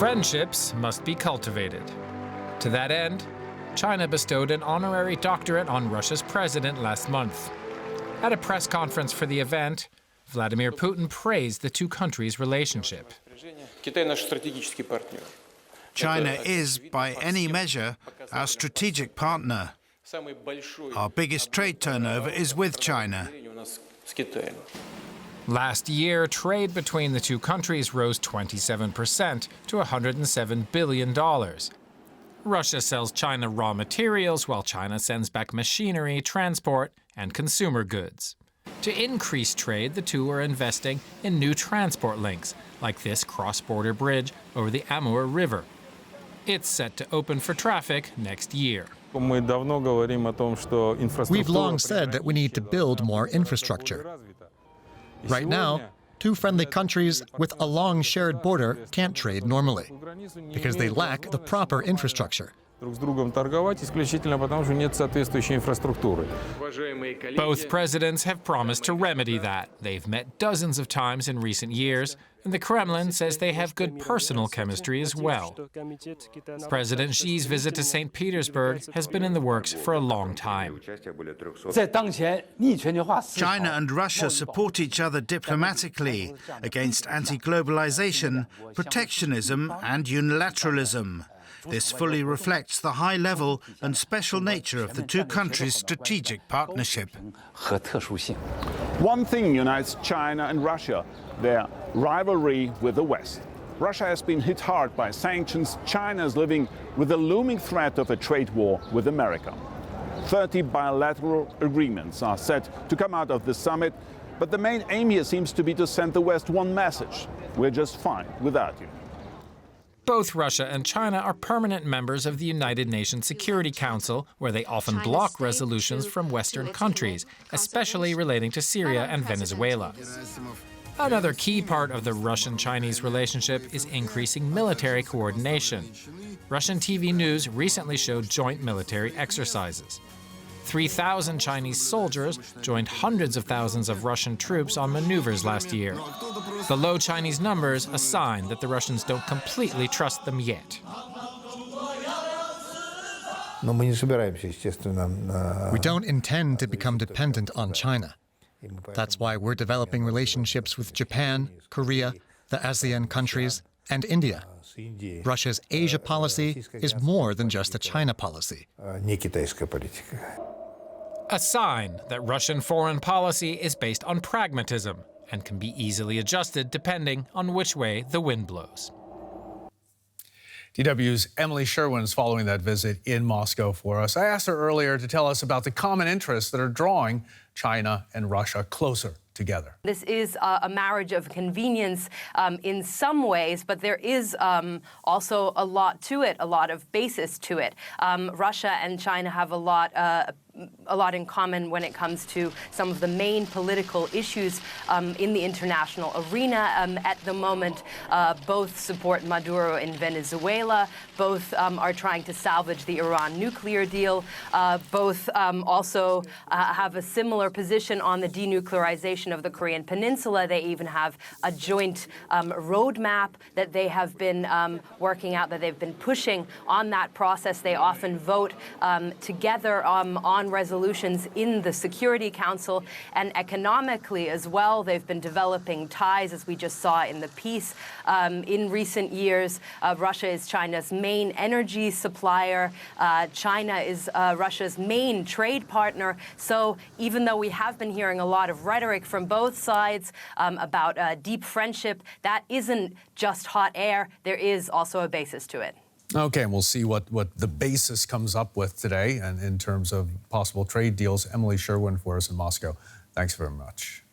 Friendships must be cultivated. To that end, China bestowed an honorary doctorate on Russia's president last month. At a press conference for the event, Vladimir Putin praised the two countries' relationship. China is, by any measure, our strategic partner. Our biggest trade turnover is with China. Last year, trade between the two countries rose 27% to $107 billion. Russia sells China raw materials, while China sends back machinery, transport, and consumer goods. To increase trade, the two are investing in new transport links, like this cross-border bridge over the Amur River. It's set to open for traffic next year. We've long said that we need to build more infrastructure. Right now, two friendly countries with a long shared border can't trade normally because they lack the proper infrastructure. Both presidents have promised to remedy that. They've met dozens of times in recent years, and the Kremlin says they have good personal chemistry as well. President Xi's visit to St. Petersburg has been in the works for a long time. China and Russia support each other diplomatically against anti-globalization, protectionism, and unilateralism. This fully reflects the high level and special nature of the two countries' strategic partnership. One thing unites China and Russia: their rivalry with the West. Russia has been hit hard by sanctions. China is living with the looming threat of a trade war with America. 30 bilateral agreements are set to come out of the summit, but the main aim here seems to be to send the West one message: we're just fine without you. Both Russia and China are permanent members of the United Nations Security Council, where they often block resolutions from Western countries, especially relating to Syria and Venezuela. Another key part of the Russian-Chinese relationship is increasing military coordination. Russian TV news recently showed joint military exercises. 3,000 Chinese soldiers joined hundreds of thousands of Russian troops on maneuvers last year. The low Chinese numbers a sign that the Russians don't completely trust them yet. We don't intend to become dependent on China. That's why we're developing relationships with Japan, Korea, the ASEAN countries, and India. Russia's Asia policy is more than just a China policy. A sign that Russian foreign policy is based on pragmatism and can be easily adjusted depending on which way the wind blows. DW's Emily Sherwin's following that visit in Moscow for us. I asked her earlier to tell us about the common interests that are drawing China and Russia closer together. This is a marriage of convenience in some ways, but there is also a lot to it, a lot of basis to it. Russia and China have a lot in common when it comes to some of the main political issues in the international arena. At the moment, both support Maduro in Venezuela. Both are trying to salvage the Iran nuclear deal. Both also have a similar position on the denuclearization of the Korean Peninsula. They even have a joint roadmap that they have been working out, that they've been pushing on that process. They often vote together on resolutions in the Security Council, and economically as well. They've been developing ties, as we just saw in the piece. In recent years, Russia is China's main energy supplier. China is Russia's main trade partner. So even though we have been hearing a lot of rhetoric from both sides about deep friendship, that isn't just hot air. There is also a basis to it. Okay, and we'll see what the basis comes up with today and in terms of possible trade deals. Emily Sherwin for us in Moscow. Thanks very much.